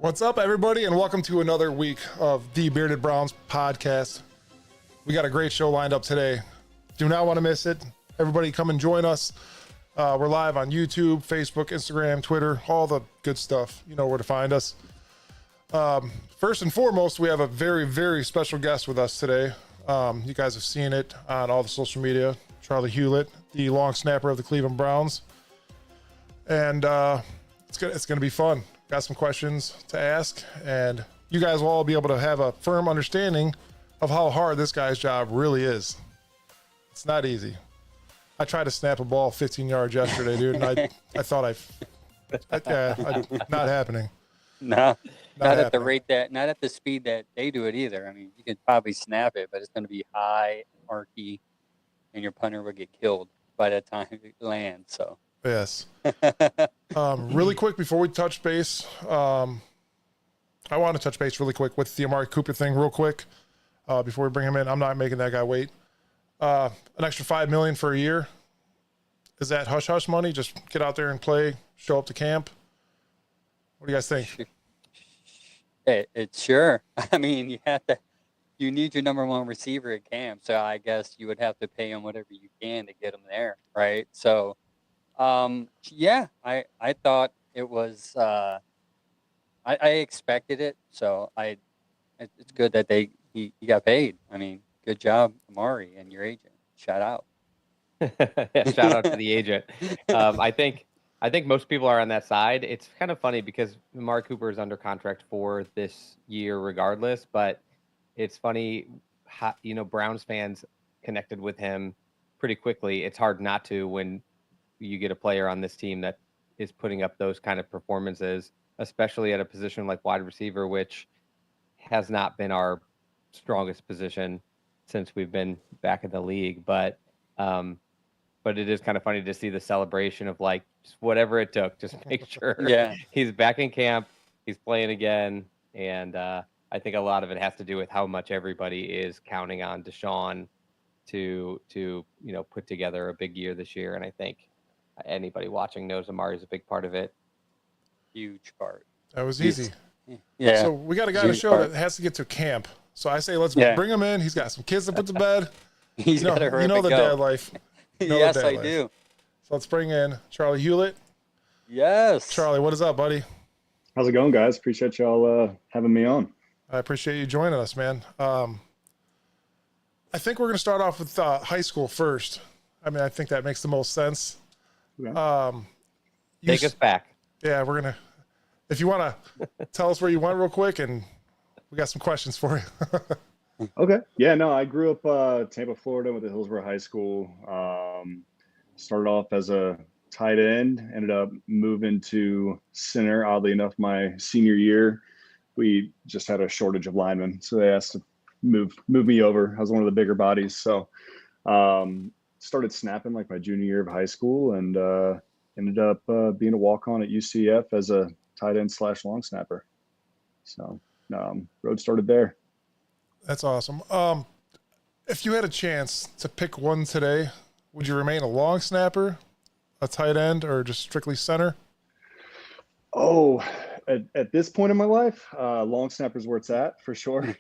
What's up, everybody, and welcome to another week of the Bearded Browns podcast. We got a great show lined up today. Do not want to miss it. Everybody come and join us. We're live on YouTube, Facebook, Instagram, Twitter, all the good stuff. You know where to find us. First and foremost, we have a very, very special guest with us today. You guys have seen it on all the social media. Charley Hughlett, the long snapper of the Cleveland Browns. And it's going to be fun. Got some questions to ask, and you guys will all be able to have a firm understanding of how hard this guy's job really is. It's not easy. I tried to snap a ball 15 yards yesterday, dude, and I thought not happening. No, not at the rate not at the speed that they do it either. I mean, you could probably snap it, but it's going to be high, archy, and your punter will get killed by the time it lands. So. Yes. Really quick before we touch base, I want to touch base really quick with the Amari Cooper thing real quick before we bring him in. I'm not making that guy wait. An extra $5 million for a year. Is that hush-hush money? Just get out there and play, show up to camp? What do you guys think? It's sure. I mean, you need your number one receiver at camp, so I guess you would have to pay him whatever you can to get him there, right? So, yeah, I thought it was, I expected it. So it's good that he got paid. I mean, good job, Amari, and your agent. Shout out. Shout out to the agent. I think most people are on that side. It's kind of funny because Amari Cooper is under contract for this year regardless, but it's funny how, Browns fans connected with him pretty quickly. It's hard not to when you get a player on this team that is putting up those kind of performances, especially at a position like wide receiver, which has not been our strongest position since we've been back in the league. But it is kind of funny to see the celebration of like just whatever it took, just make sure he's back in camp, he's playing again. And I think a lot of it has to do with how much everybody is counting on Deshaun to put together a big year this year. And I think anybody watching knows Amari's a big part of it. Huge part. That was easy. Yeah. So we got a guy to show that has to get to camp. So I say let's bring him in. He's got some kids to put to bed. He's got to hurry. You know the dad life. Yes, I do. So let's bring in Charley Hughlett. Yes. Charley, what is up, buddy? How's it going, guys? Appreciate y'all having me on. I appreciate you joining us, man. I think we're going to start off with high school first. I mean, I think that makes the most sense. Okay. Take us back. Yeah, we're going to – if you want to tell us where you went real quick, and we got some questions for you. Okay. Yeah, no, I grew up Tampa, Florida, with the Hillsborough High School. Started off as a tight end, ended up moving to center, oddly enough, my senior year. We just had a shortage of linemen, so they asked to move me over. I was one of the bigger bodies. So started snapping like my junior year of high school and ended up being a walk-on at UCF as a tight end / long snapper. So road started there. That's awesome. If you had a chance to pick one today, would you remain a long snapper, a tight end, or just strictly center? Oh, at this point in my life, long snapper is where it's at for sure.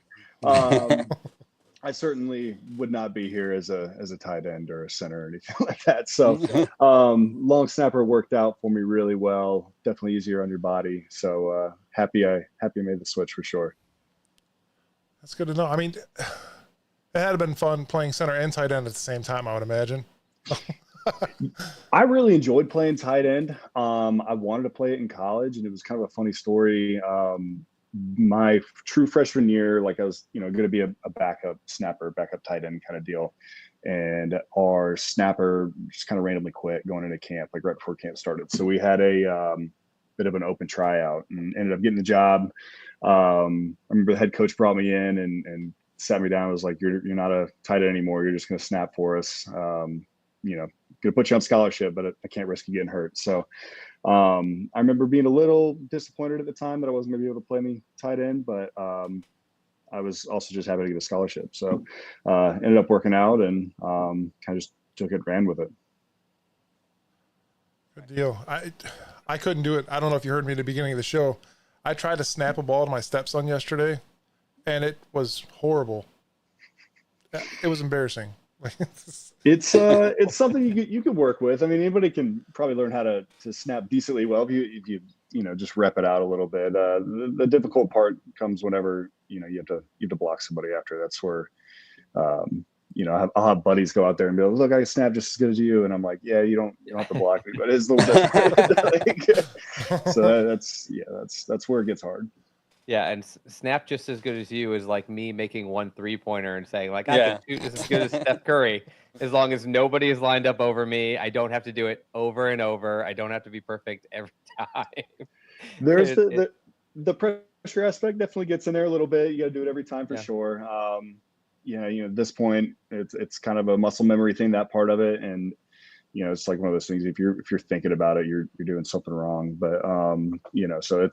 I certainly would not be here as a tight end or a center or anything like that. So long snapper worked out for me really well. Definitely easier on your body. So happy I made the switch for sure. That's good to know. I mean, it had been fun playing center and tight end at the same time, I would imagine. I really enjoyed playing tight end. I wanted to play it in college, and it was kind of a funny story. My true freshman year, like I was, going to be a backup snapper, backup tight end kind of deal. And our snapper just kind of randomly quit going into camp, like right before camp started. So we had a bit of an open tryout and ended up getting the job. I remember the head coach brought me in and sat me down and was like, you're not a tight end anymore. You're just going to snap for us. Going to put you on scholarship, but I can't risk you getting hurt. So I remember being a little disappointed at the time that I wasn't going to be able to play me tight end, but I was also just happy to get a scholarship. So ended up working out and kind of just took it, ran with it. Good deal. I couldn't do it. I don't know if you heard me at the beginning of the show. I tried to snap a ball to my stepson yesterday, and it was horrible. It was embarrassing. It's something you could work with. I mean, anybody can probably learn how to snap decently well if you just rep it out a little bit. The difficult part comes whenever you have to block somebody after. That's where I'll have buddies go out there and be like, look, I can snap just as good as you, and I'm like, yeah, you don't have to block me, but it's a little difficult. So that's where it gets hard. Yeah, and snap just as good as you is like me making 1 3-pointer and saying, like, I can shoot just as good as Steph Curry. As long as nobody is lined up over me, I don't have to do it over and over. I don't have to be perfect every time. There's the pressure aspect definitely gets in there a little bit. You got to do it every time for sure. At this point, it's kind of a muscle memory thing, that part of it, and it's like one of those things. If you're thinking about it, you're doing something wrong. But so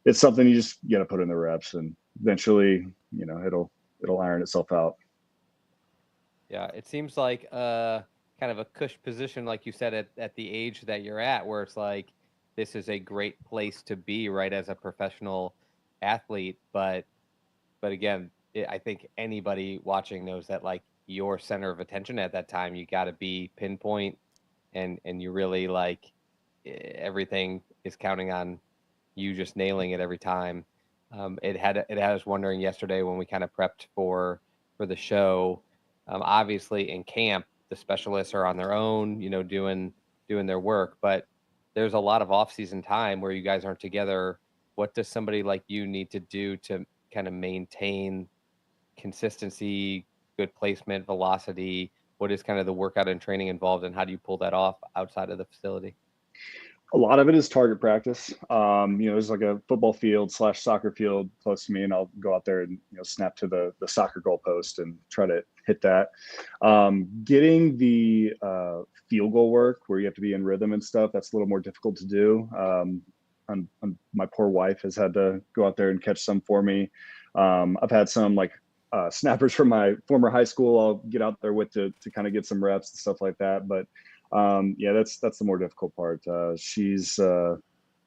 it's something you just got to put in the reps, and eventually, it'll iron itself out. Yeah, it seems like kind of a cush position, like you said, at the age that you're at, where it's like this is a great place to be, right, as a professional athlete. But again, I think anybody watching knows that, like, your center of attention at that time, you got to be pinpoint, and you really, like, everything is counting on you just nailing it every time. It had us wondering yesterday when we kind of prepped for the show. Obviously, in camp, the specialists are on their own, doing their work, but there's a lot of off-season time where you guys aren't together. What does somebody like you need to do to kind of maintain consistency, good placement, velocity? What is kind of the workout and training involved, and how do you pull that off outside of the facility? A lot of it is target practice. There's like a football field / soccer field close to me, and I'll go out there and snap to the soccer goal post and try to hit that. Getting the field goal work where you have to be in rhythm and stuff, that's a little more difficult to do. My poor wife has had to go out there and catch some for me. I've had some snappers from my former high school I'll get out there with to kind of get some reps and stuff like that. But that's the more difficult part. She's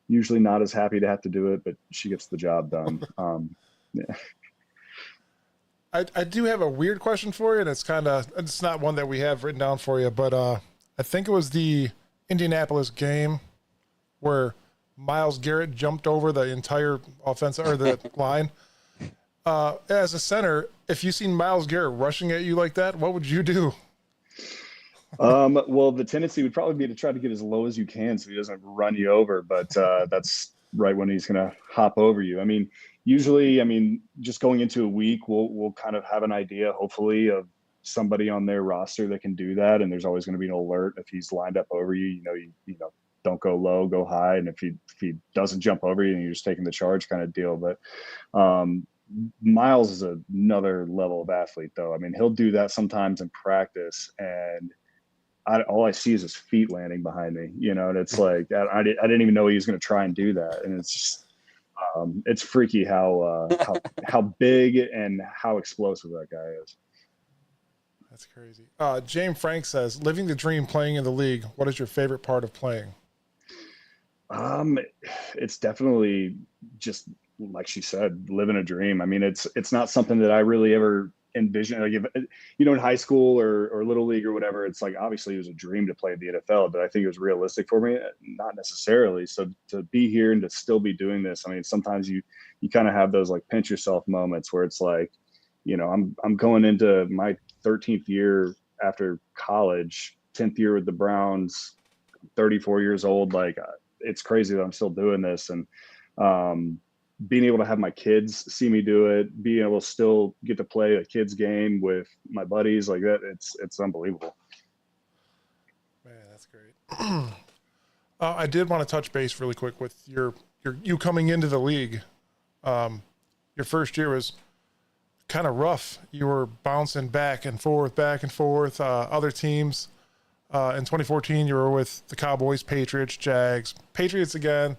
usually not as happy to have to do it, but she gets the job done. I do have a weird question for you, and it's not one that we have written down for you, but I think it was the Indianapolis game where Myles Garrett jumped over the entire offensive or the line. As a center, if you seen Myles Garrett rushing at you like that, what would you do? Well, the tendency would probably be to try to get as low as you can so he doesn't run you over, but that's right when he's going to hop over you. I mean, usually, just going into a week, we'll kind of have an idea, hopefully, of somebody on their roster that can do that, and there's always going to be an alert if he's lined up over you. You don't go low, go high, and if he doesn't jump over you, and you're just taking the charge kind of deal. But Myles is another level of athlete, though. I mean, he'll do that sometimes in practice, and all I see is his feet landing behind me, and it's like I didn't even know he was going to try and do that, and it's just it's freaky how big and how explosive that guy is. That's crazy. James Frank says, living the dream playing in the league. What is your favorite part of playing? It's definitely just like she said, living a dream. I mean, it's not something that I really ever envisioned. Like if, in high school or little league or whatever, it's like, obviously it was a dream to play in the NFL, but I think it was realistic for me. Not necessarily. So to be here and to still be doing this, I mean, sometimes you kind of have those like pinch yourself moments where it's like, I'm going into my 13th year after college, 10th year with the Browns, 34 years old. Like, it's crazy that I'm still doing this. And being able to have my kids see me do it, being able to still get to play a kids game with my buddies like that, it's unbelievable. Man, that's great. I did want to touch base really quick with you coming into the league. Your first year was kind of rough. You were bouncing back and forth, other teams. In 2014, you were with the Cowboys, Patriots, Jags, Patriots again,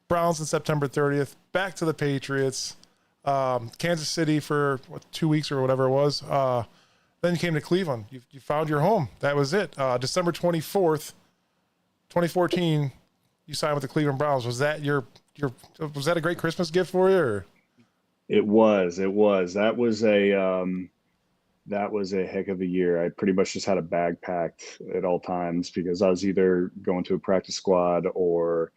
Browns on September 30th, back to the Patriots, Kansas City for 2 weeks or whatever it was. Then you came to Cleveland. You found your home. That was it. December 24th, 2014, you signed with the Cleveland Browns. Was that your was that a great Christmas gift for you? Or? It was. That was a heck of a year. I pretty much just had a bag packed at all times because I was either going to a practice squad or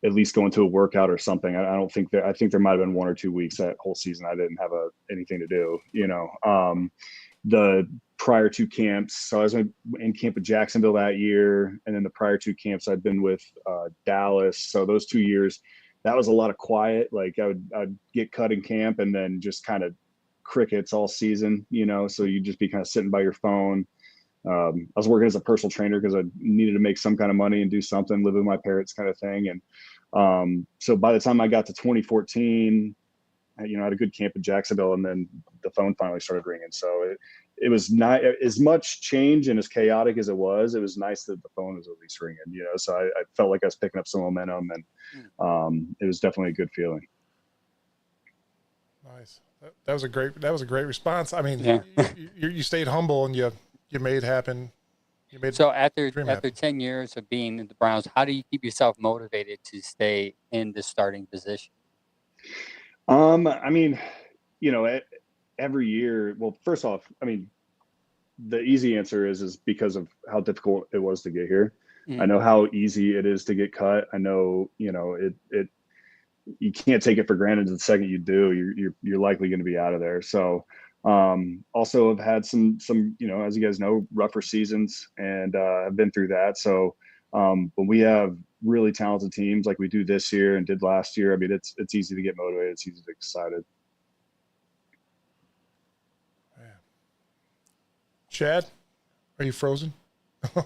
at least going to a workout or something. I think there might've been 1 or 2 weeks that whole season I didn't have anything to do, the prior 2 camps. So I was in camp at Jacksonville that year. And then the prior 2 camps I'd been with Dallas. So those 2 years, that was a lot of quiet. Like I'd get cut in camp and then just kind of crickets all season, so you'd just be kind of sitting by your phone. I was working as a personal trainer because I needed to make some kind of money and do something, live with my parents kind of thing. And so by the time I got to 2014, I had a good camp in Jacksonville, and then the phone finally started ringing. So it was not as much change and as chaotic as it was. It was nice that the phone was at least ringing, so I felt like I was picking up some momentum, and it was definitely a good feeling. Nice. That was a great response. I mean, Yeah. you stayed humble and you made it happen. So after 10 years of being in the Browns, how do you keep yourself motivated to stay in the starting position? I mean, every year, well, first off, I mean, the easy answer is because of how difficult it was to get here. Mm-hmm. I know how easy it is to get cut. I know, it you can't take it for granted. The second you do, you're likely going to be out of there. So, also have had some, as you guys know, rougher seasons, and I've been through that. So, when we have really talented teams like we do this year and did last year, I mean, it's easy to get motivated. It's easy to get excited. Chad, are you frozen?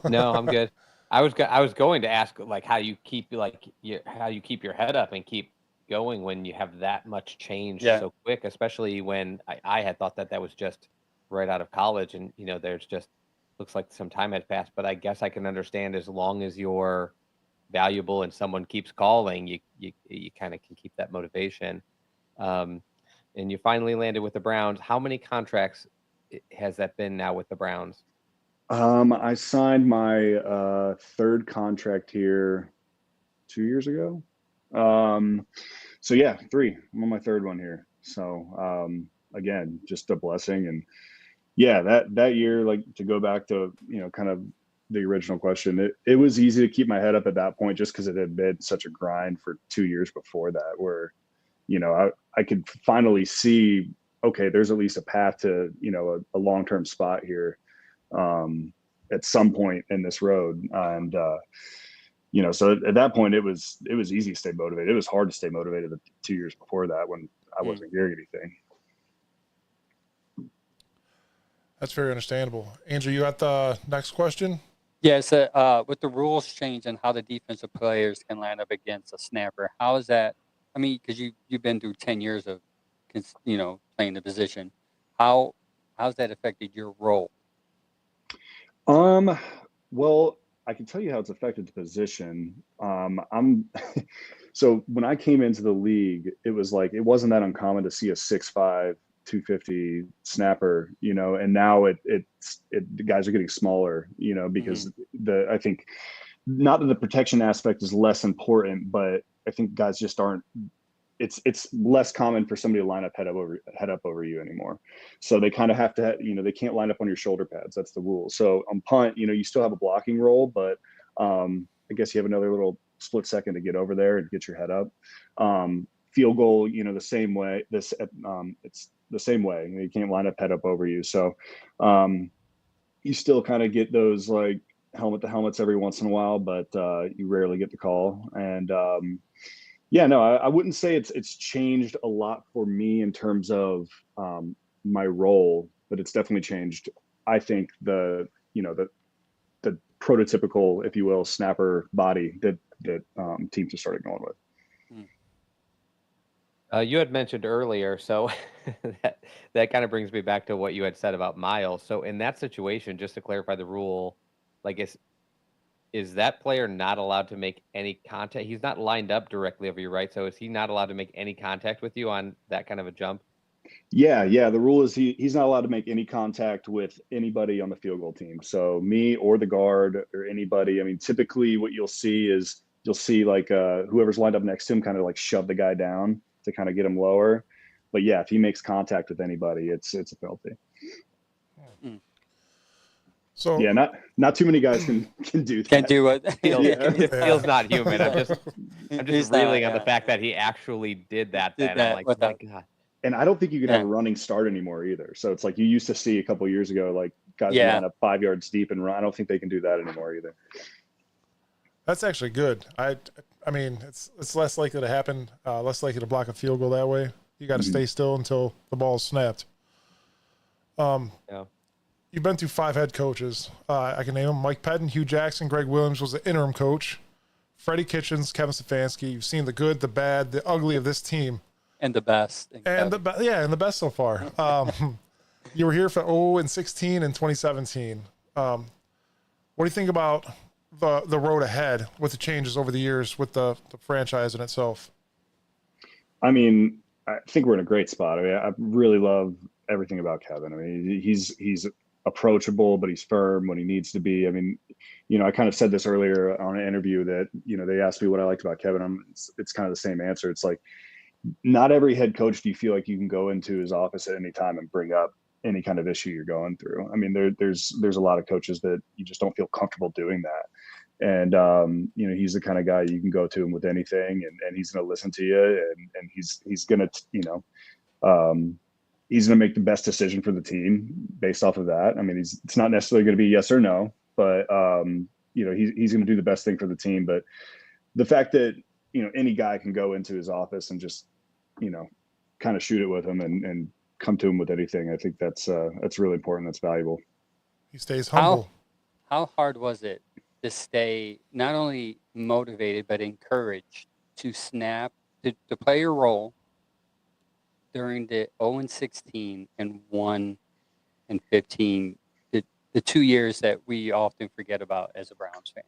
No, I'm good. I was going to ask how you keep your head up and keep going when you have that much change so quick, especially when I had thought that was just right out of college, and there's just looks like some time had passed. But I guess I can understand, as long as you're valuable and someone keeps calling, you kind of can keep that motivation. And you finally landed with the Browns. How many contracts has that been now with the Browns? I signed my third contract here 2 years ago. So yeah, 3. I'm on my third one here. So again, just a blessing. And yeah, that year, like, to go back to kind of the original question, it was easy to keep my head up at that point, just because it had been such a grind for 2 years before that, where I could finally see, okay, there's at least a path to a long-term spot here at some point in this road. And so at that point, it was easy to stay motivated. It was hard to stay motivated the 2 years before that, when I wasn't hearing anything. That's very understandable. Andrew, you got the next question? Yeah, so with the rules change and how the defensive players can line up against a snapper, how is that? I mean, because you've been through 10 years of playing the position. How's that affected your role? Well, I can tell you how it's affected the position. So when I came into the league, it wasn't that uncommon to see a 6'5", 250 snapper, and now the guys are getting smaller, because I think, not that the protection aspect is less important, but I think guys just aren't. It's less common for somebody to line up head up over you anymore. So they kind of have to, they can't line up on your shoulder pads. That's the rule. So on punt, you still have a blocking role, but I guess you have another little split second to get over there and get your head up. Field goal, the same way. It's the same way. You can't line up head up over you. So you still kind of get those like helmet to helmets every once in a while, but you rarely get the call. And yeah, no, I wouldn't say it's changed a lot for me in terms of my role, but it's definitely changed, I think, the prototypical, if you will, snapper body that teams have started going with. You had mentioned earlier, so that kind of brings me back to what you had said about Miles. So in that situation, just to clarify the rule, is that player not allowed to make any contact? He's not lined up directly over you, right? So is he not allowed to make any contact with you on that kind of a jump? Yeah. The rule is he's not allowed to make any contact with anybody on the field goal team. So me or the guard or anybody. I mean, typically what you'll see is you'll see like whoever's lined up next to him kind of like shove the guy down to kind of get him lower. But yeah, if he makes contact with anybody, it's a penalty. So yeah, not too many guys can do that. Can't do what It feels not human. I'm just He's reeling not, on the fact that he actually did that. Did Then that I'm like, without- my God. And I don't think you can Yeah. have a running start anymore either. So it's like you used to see a couple of years ago, like guys Yeah. line up 5 yards deep and run. I don't think they can do that anymore either. that's actually good. I mean, it's less likely to happen, less likely to block a field goal that way. You got to stay still until the ball's snapped. Yeah. You've been through 5 head coaches. I can name them: Mike Pettin, Hugh Jackson, Greg Williams was the interim coach, Freddie Kitchens, Kevin Stefanski. You've seen the good, the bad, the ugly of this team, and the best. and the best so far. You were here for 0-16 in 2017. What do you think about the road ahead with the changes over the years with the franchise in itself? I mean, I think we're in a great spot. I mean, I really love everything about Kevin. I mean, he's approachable, but he's firm when he needs to be. I mean, I kind of said this earlier on an interview that, they asked me what I liked about Kevin. It's kind of the same answer. It's like, not every head coach do you feel like you can go into his office at any time and bring up any kind of issue you're going through. I mean, there's a lot of coaches that you just don't feel comfortable doing that. And, he's the kind of guy you can go to him with anything, and he's going to listen to you, and he's going to, he's going to make the best decision for the team based off of that. I mean, it's not necessarily going to be yes or no, but, he's going to do the best thing for the team. But the fact that, any guy can go into his office and just, kind of shoot it with him and come to him with anything, I think that's really important. That's valuable. He stays humble. How hard was it to stay not only motivated but encouraged to to play your role during the 0-16 and 1-15, the 2 years that we often forget about as a Browns fan?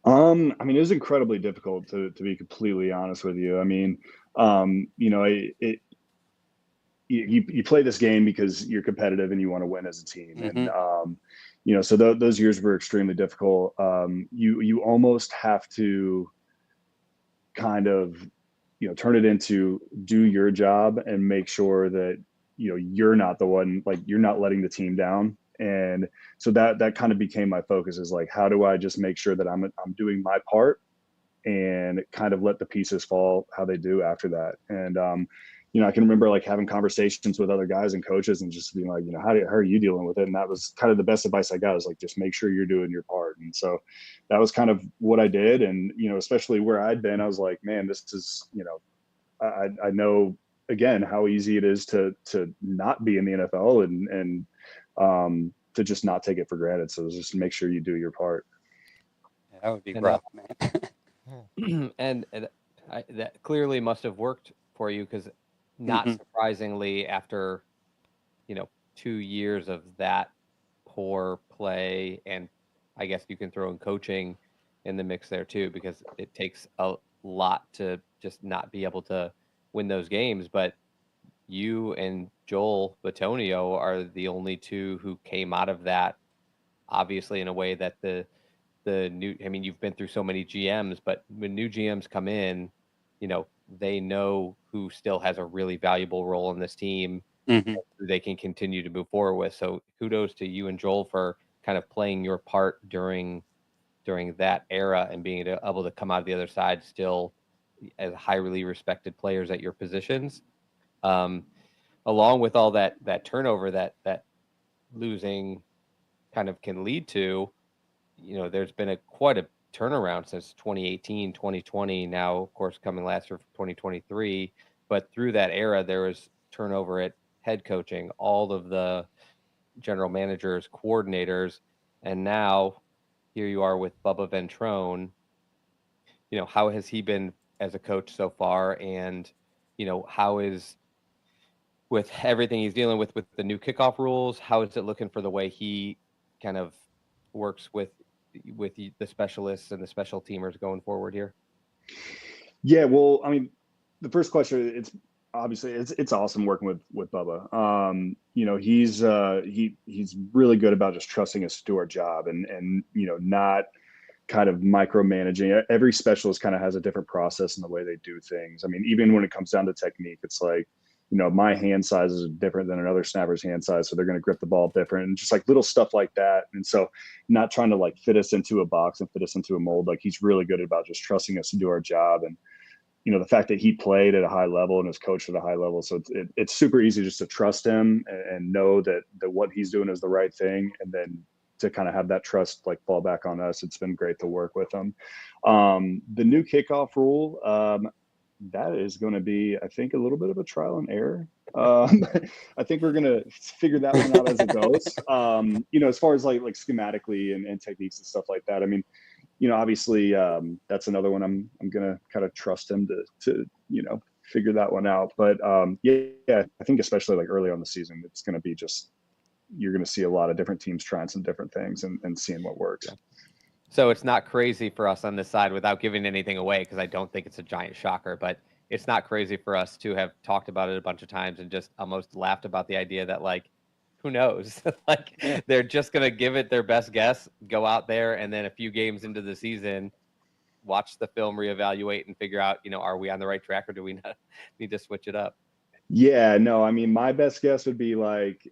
I mean, it was incredibly difficult to be completely honest with you. I mean, you play this game because you're competitive and you want to win as a team. Mm-hmm. And, so those years were extremely difficult. You almost have to kind of, turn it into do your job and make sure that, you're not the one, like you're not letting the team down. And so that kind of became my focus, is like, how do I just make sure that I'm doing my part and kind of let the pieces fall how they do after that. And, I can remember like having conversations with other guys and coaches and just being like, how are you dealing with it? And that was kind of the best advice I got, is like, just make sure you're doing your part. And so that was kind of what I did. And, especially where I'd been, I was like, man, this is, I know again, how easy it is to not be in the NFL and to just not take it for granted. So just make sure you do your part. Yeah, that would be rough, man. and that clearly must have worked for you, because not surprisingly, after 2 years of that poor play, and I guess you can throw in coaching in the mix there too, because it takes a lot to just not be able to win those games. But you and Joel Bitonio are the only two who came out of that, obviously in a way that the new, I mean, you've been through so many GMs, but when new GMs come in, they know who still has a really valuable role in this team, who they can continue to move forward with. So kudos to you and Joel for kind of playing your part during that era and being able to come out of the other side still as highly respected players at your positions. Along with all that turnover that losing kind of can lead to, there's been quite a turnaround since 2018, 2020, now of course coming last year for 2023. But through that era, there was turnover at head coaching, all of the general managers, coordinators, and now here you are with Bubba Ventrone. How has he been as a coach so far? And, how is, with everything he's dealing with the new kickoff rules, how is it looking for the way he kind of works with the specialists and the special teamers going forward here? Yeah, well, I mean, the first question, it's obviously it's awesome working with Bubba. He's really good about just trusting us to do our job and not kind of micromanaging. Every specialist kind of has a different process in the way they do things. I mean, even when it comes down to technique, it's like, my hand size is different than another snapper's hand size, so they're going to grip the ball different, and just like little stuff like that. And so not trying to like fit us into a box and fit us into a mold. Like, he's really good about just trusting us to do our job. And the fact that he played at a high level and is coached at a high level, so it's super easy just to trust him and know that what he's doing is the right thing, and then to kind of have that trust like fall back on us. It's been great to work with him. The new kickoff rule, that is going to be, I think, a little bit of a trial and error. I think we're going to figure that one out as it goes. As far as like schematically and techniques and stuff like that. I mean, obviously, that's another one I'm going to kind of trust him to figure that one out. But yeah, I think especially like early on the season, it's going to be just, you're going to see a lot of different teams trying some different things and seeing what works. Yeah. So it's not crazy for us on this side, without giving anything away, because I don't think it's a giant shocker, but it's not crazy for us to have talked about it a bunch of times and just almost laughed about the idea that, like, who knows? Like, they're just going to give it their best guess, go out there, and then a few games into the season, watch the film, reevaluate, and figure out, are we on the right track, or do we not need to switch it up? Yeah, no, I mean, my best guess would be like,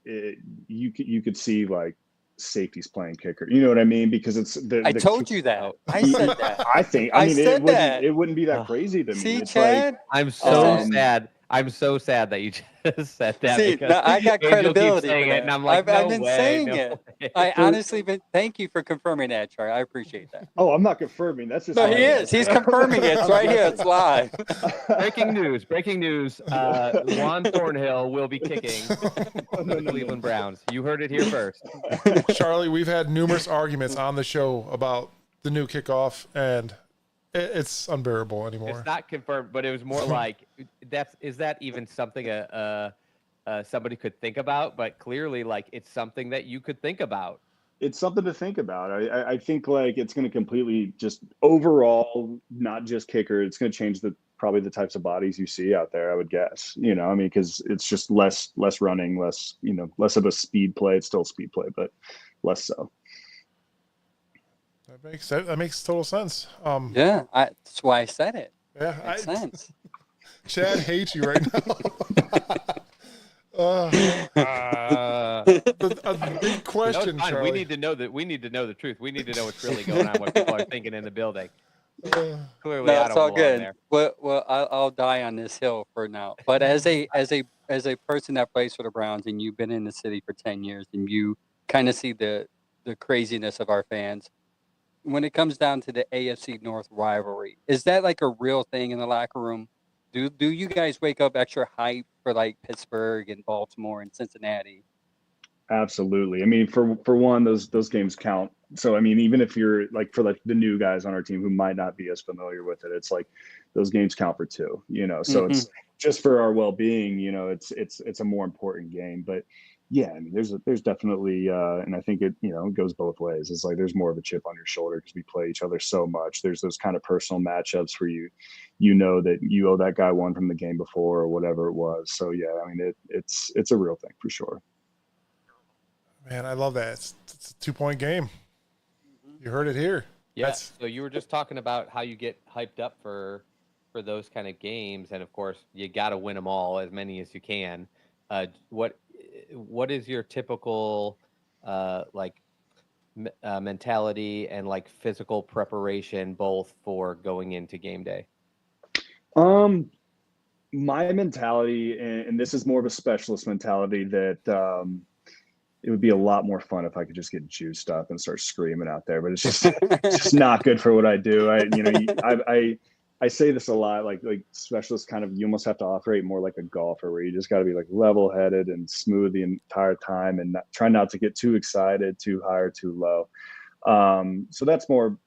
you could see like safeties playing kicker. You know what I mean? Because it's I told you that. I said that. I mean, it wouldn't be that crazy to me. See, it's Chad? Like, I'm so sad. I'm so sad that you just said that. See, because I got credibility for saying that. it, and I'm like, I've been saying it. way. I honestly, thank you for confirming that, Charlie. I appreciate that. oh, I'm not confirming. That's just No, he is. He's confirming it. It's right here. It's live. Breaking news. Juan Thornhill will be kicking the Cleveland Browns. You heard it here first. Charlie, we've had numerous arguments on the show about the new kickoff, and it's unbearable anymore. It's not confirmed, but it was more like, is that even something somebody could think about? But clearly, like, it's something that you could think about. It's something to think about. I think like it's going to completely just overall, not just kicker. It's going to change probably the types of bodies you see out there, I would guess. I mean, because it's just less running, less of a speed play. It's still a speed play, but less so. That makes total sense. Yeah, that's why I said it. Yeah, Makes sense. Chad hates you right now. A big question, Charlie. We need to know that. We need to know the truth. We need to know what's really going on, what people are thinking in the building. Clearly, No, I it's don't all belong good. there. Well, I'll die on this hill for now. But as a person that plays for the Browns, and you've been in the city for 10 years, and you kind of see the craziness of our fans. When it comes down to the AFC North rivalry, is that like a real thing in the locker room? Do you guys wake up extra hype for like Pittsburgh and Baltimore and Cincinnati? Absolutely. I mean, for one, those games count. So I mean, even if you're like, for like the new guys on our team who might not be as familiar with it, it's like those games count for two. So it's just for our well-being. It's a more important game. But yeah, I mean, there's definitely, and I think it goes both ways. It's like there's more of a chip on your shoulder because we play each other so much. There's those kind of personal matchups where you know that you owe that guy one from the game before or whatever it was. So yeah, I mean, it's a real thing for sure. Man, I love that. It's a 2-point game. You heard it here. Yeah. So you were just talking about how you get hyped up for those kind of games, and of course, you got to win them all, as many as you can. What is your typical mentality and like physical preparation, both for going into game day? My mentality, and this is more of a specialist mentality, that it would be a lot more fun if I could just get juiced up and start screaming out there, but it's just not good for what I do. I say this a lot, like specialists kind of, you almost have to operate more like a golfer, where you just got to be like level-headed and smooth the entire time, and try not to get too excited, too high or too low. So that's more,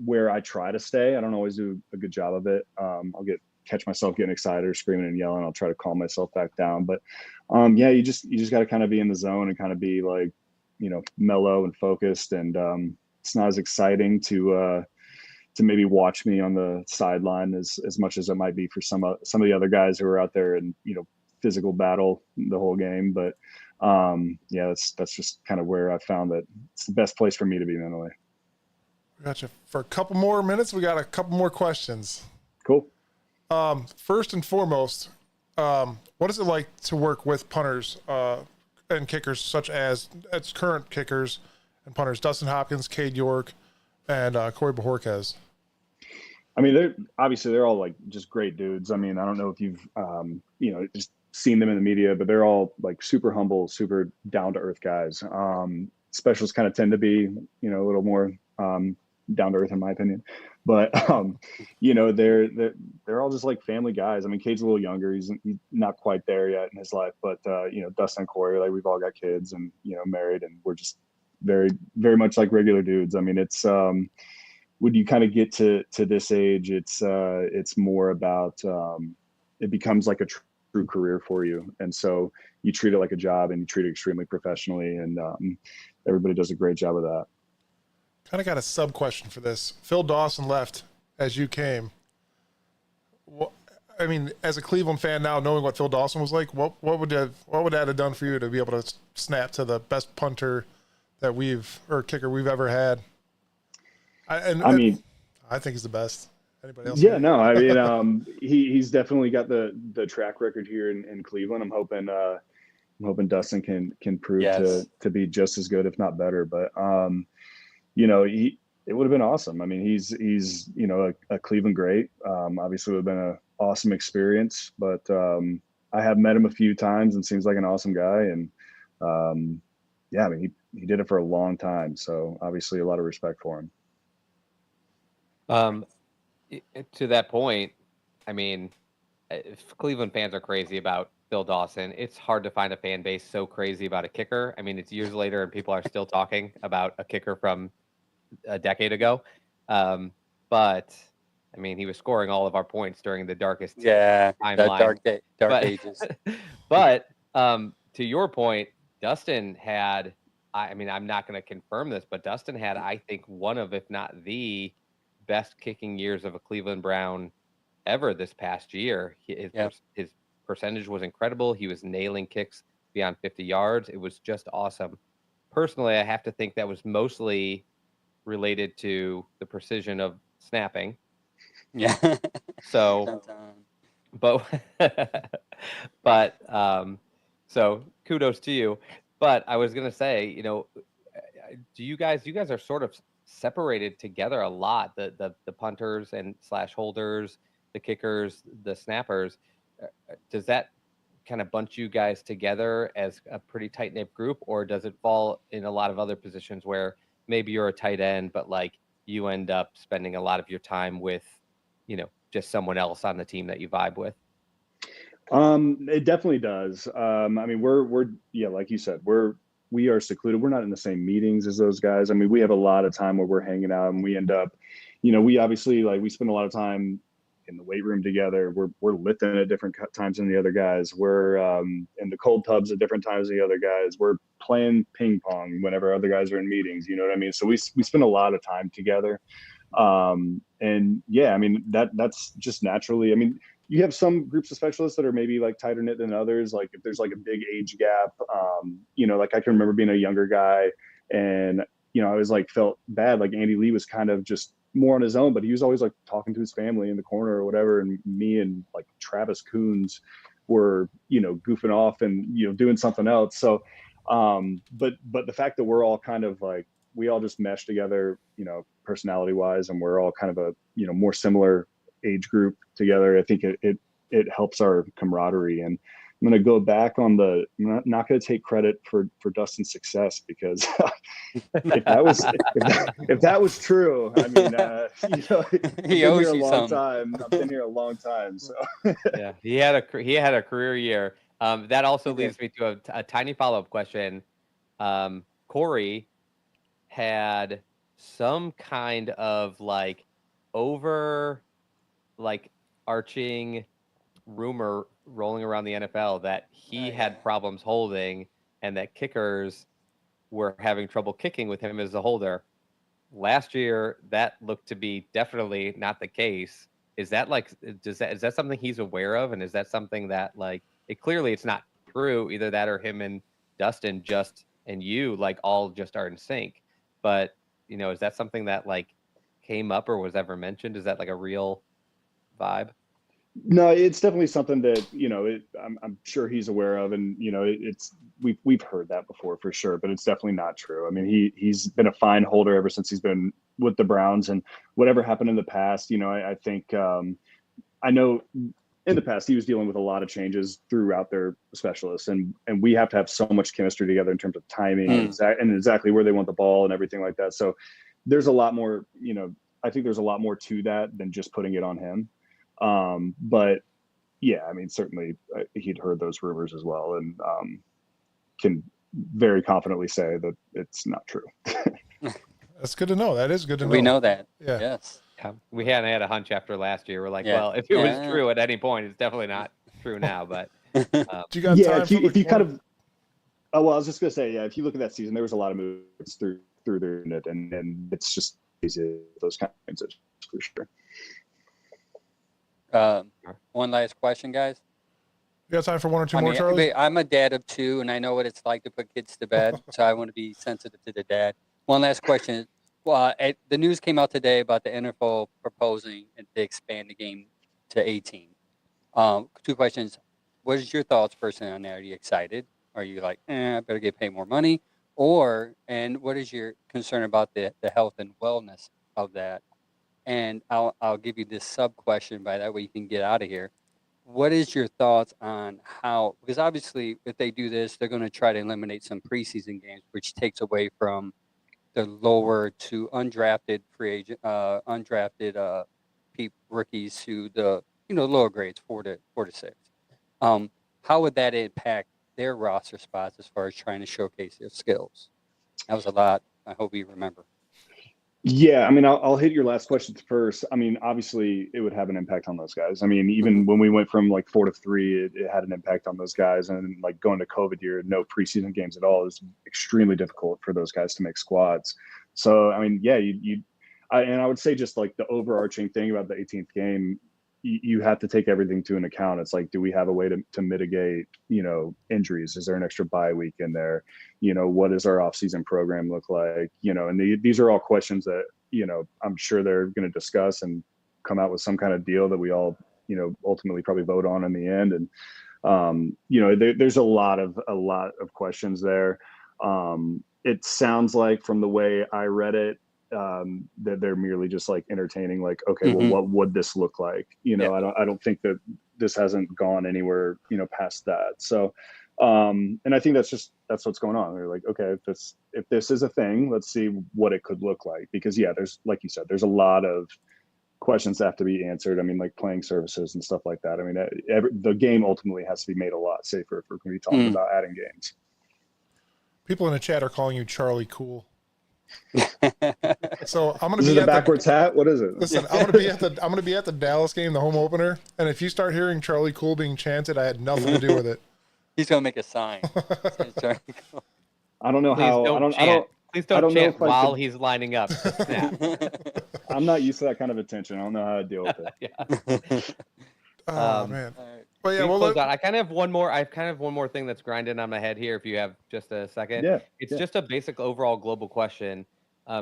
where I try to stay. I don't always do a good job of it. I'll catch myself getting excited or screaming and yelling. I'll try to calm myself back down. But yeah, you just got to kind of be in the zone and kind of be like, mellow and focused. And it's not as exciting to maybe watch me on the sideline as much as it might be for some of the other guys who are out there and, physical battle the whole game. But yeah, that's just kind of where I found that it's the best place for me to be mentally. We got you for a couple more minutes. We got a couple more questions. Cool. First and foremost, what is it like to work with punters and kickers such as its current kickers and punters, Dustin Hopkins, Cade York, and Corey Bojorquez? I mean, they're all like just great dudes. I mean, I don't know if you've just seen them in the media, but they're all like super humble, super down to earth guys. Specialists kind of tend to be, a little more down to earth in my opinion, but they're all just like family guys. I mean, Cade's a little younger; he's not quite there yet in his life, but Dustin and Corey, like we've all got kids and married, and we're just very, very much like regular dudes. I mean, it's when you kind of get to this age, it's more about it becomes like a true career for you, and so you treat it like a job and you treat it extremely professionally, and everybody does a great job of that. Kind of got a sub question for this. Phil Dawson left as you came. I mean, as a Cleveland fan now, knowing what Phil Dawson was like, what would that have done for you to be able to snap to the best punter that kicker we've ever had? I think he's the best. Anybody else? Yeah, no, I mean, he's definitely got the track record here in Cleveland. I'm hoping Dustin can prove to be just as good, if not better. But it would have been awesome. I mean, he's a Cleveland great. Obviously, it would have been an awesome experience. But I have met him a few times and seems like an awesome guy. And I mean, he did it for a long time. So obviously, a lot of respect for him. To that point, I mean, if Cleveland fans are crazy about Phil Dawson, it's hard to find a fan base so crazy about a kicker. I mean, it's years later and people are still talking about a kicker from a decade ago. But I mean, he was scoring all of our points during the darkest timeline. The dark ages. But to your point, Dustin had, I mean, I'm not going to confirm this, but Dustin had, I think, one of, if not the best kicking years of a Cleveland Brown ever this past year. His percentage was incredible. He was nailing kicks beyond 50 yards. It was just awesome. Personally, I have to think that was mostly related to the precision of snapping. Yeah. So, so kudos to you. But I was going to say, you guys are sort of separated together a lot, the punters and / holders, the kickers, the snappers. Does that kind of bunch you guys together as a pretty tight-knit group, or does it fall in a lot of other positions where maybe you're a tight end, but like you end up spending a lot of your time with, just someone else on the team that you vibe with? It definitely does. I mean, we're like you said, we are secluded. We're not in the same meetings as those guys. I mean, we have a lot of time where we're hanging out, and we end up, we obviously we spend a lot of time in the weight room together. We're lifting at different times than the other guys. We're in the cold tubs at different times than the other guys. We're playing ping pong whenever other guys are in meetings. You know what I mean? So we spend a lot of time together. And yeah, I mean, that's just naturally, I mean, you have some groups of specialists that are maybe like tighter knit than others. Like if there's like a big age gap, like I can remember being a younger guy and, I always like felt bad. Like Andy Lee was kind of just more on his own, but he was always like talking to his family in the corner or whatever. And me and like Travis Coons were, goofing off and, doing something else. So, but the fact that we're all kind of like, we all just mesh together, personality wise, and we're all kind of a, more similar age group together. I think it helps our camaraderie. And I'm going to go back on I'm not going to take credit for Dustin's success, because if that was true, I mean, he owes you some some. I've been here a long time. So yeah, he had a career year. That also leads me to a tiny follow-up question. Corey had some kind of arching rumor rolling around the NFL that he had problems holding and that kickers were having trouble kicking with him as a holder. Last year, that looked to be definitely not the case. Is that is that something he's aware of? And is that something that clearly it's not true, either that or him and Dustin and you all just are in sync. But, is that something that came up or was ever mentioned? Is that like a real vibe? No, it's definitely something that, I'm sure he's aware of, and we've heard that before for sure, but it's definitely not true. I mean, he's been a fine holder ever since he's been with the Browns, and whatever happened in the past, I think I know in the past he was dealing with a lot of changes throughout their specialists, and we have to have so much chemistry together in terms of timing and exactly where they want the ball and everything like that. So there's a lot more, I think there's a lot more to that than just putting it on him. But yeah, I mean, certainly he'd heard those rumors as well, and can very confidently say that it's not true. That's good to know. That is good to know. We know that. Yeah. Yes. Yeah. We hadn't had a hunch after last year. We're like, Yeah. well, if it was true at any point, it's definitely not true now. But Do you got time if you kind of, I was just gonna say, yeah, if you look at that season, there was a lot of moves through their unit, and it's just easy those kinds of things for sure. One last question, guys. You got time for one or two more, Charlie? I'm a dad of 2, and I know what it's like to put kids to bed, so I want to be sensitive to the dad. One last question. The news came out today about the NFL proposing to expand the game to 18. 2 questions. What is your thoughts personally on that? Are you excited? Are you like, I better get paid more money? And what is your concern about the health and wellness of that? And I'll give you this sub question, by that way you can get out of here. What is your thoughts on how, because obviously if they do this, they're going to try to eliminate some preseason games, which takes away from the lower to undrafted free agent, rookies to the lower grades, 4 to 6. How would that impact their roster spots as far as trying to showcase their skills? That was a lot. I hope you remember. Yeah, I mean, I'll hit your last question first. I mean, obviously, it would have an impact on those guys. I mean, even when we went from like 4 to 3, it had an impact on those guys. And like going to COVID year, no preseason games at all is extremely difficult for those guys to make squads. So, I mean, yeah, I would say just like the overarching thing about the 18th game, you have to take everything to an account. It's like, do we have a way to mitigate, injuries? Is there an extra bye week in there? What does our offseason program look like? And these are all questions that, I'm sure they're going to discuss and come out with some kind of deal that we all, ultimately probably vote on in the end. And, there's a lot of questions there. It sounds like from the way I read it, that they're merely just like entertaining, like, okay, well, what would this look like? I don't think that this hasn't gone anywhere, past that. So, and I think that's what's going on. They're like, okay, if this is a thing, let's see what it could look like. Because yeah, there's, like you said, there's a lot of questions that have to be answered. I mean, like playing services and stuff like that. I mean, the game ultimately has to be made a lot safer if we're going to be talking about adding games. People in the chat are calling you Charlie Cool. So I'm gonna Is be it a backwards hat? What is it? Listen, I'm gonna be at the Dallas game, the home opener, and if you start hearing Charlie Cool being chanted, I had nothing to do with it. He's gonna make a sign. I don't know how. Please don't chant while he's lining up. I'm not used to that kind of attention. I don't know how to deal with it. Oh man. But yeah, I kind of have one more thing that's grinding on my head here. If you have just a second, it's just a basic overall global question,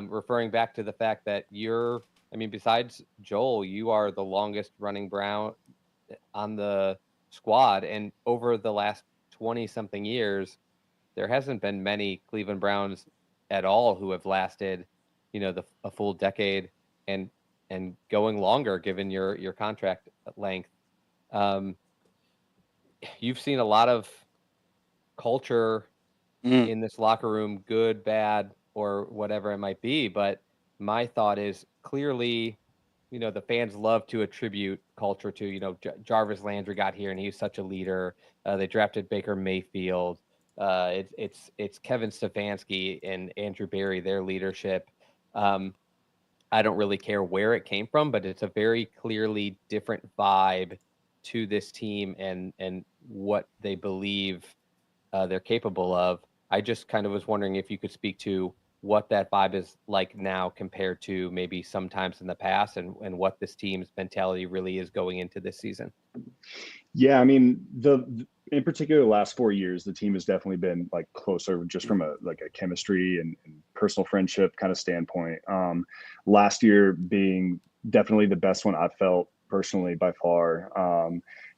referring back to the fact that besides Joel, you are the longest running Brown on the squad, and over the last 20-something years, there hasn't been many Cleveland Browns at all who have lasted, a full decade and going longer, given your contract length. You've seen a lot of culture in this locker room, good, bad, or whatever it might be. But my thought is clearly, the fans love to attribute culture to, Jarvis Landry got here and he's such a leader. They drafted Baker Mayfield. It's Kevin Stefanski and Andrew Berry, their leadership. I don't really care where it came from, but it's a very clearly different vibe to this team and what they believe they're capable of. I just kind of was wondering if you could speak to what that vibe is like now compared to maybe sometimes in the past, and what this team's mentality really is going into this season. Yeah, I mean, in particular, the last 4 years, the team has definitely been like closer, just from a chemistry and personal friendship kind of standpoint. Last year being definitely the best one I've felt personally by far.